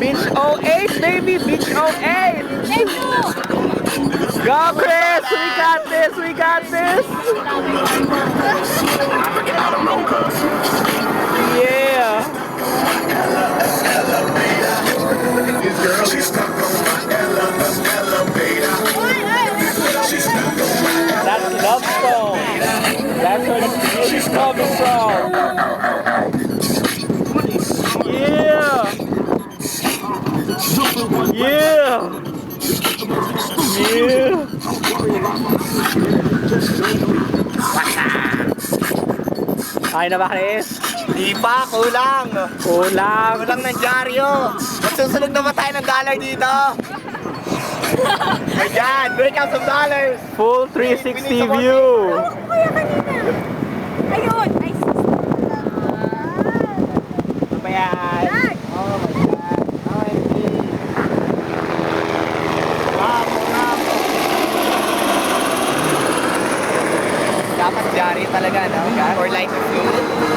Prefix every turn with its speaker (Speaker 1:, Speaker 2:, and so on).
Speaker 1: Beach 08, baby! Beach 08! Go, Chris! We got this! We got this! Yeah! That's love song. That's where the music's coming from. Yeah! Yeah! Yeah! Ay na ba, Chris?
Speaker 2: Di pa, kulang.
Speaker 1: Kulang.
Speaker 2: Kulang ng dyaryo. Magsusunog na ba tayo ng dollar dito? Ayan, break out some dollars.
Speaker 1: Full 360 view.
Speaker 3: Kuya kanina. Ayun. Ay,
Speaker 1: Ayan.
Speaker 2: Oh my God. OMG. Bravo, bravo. Dapat dyaryo talaga, no? Or light of fuel.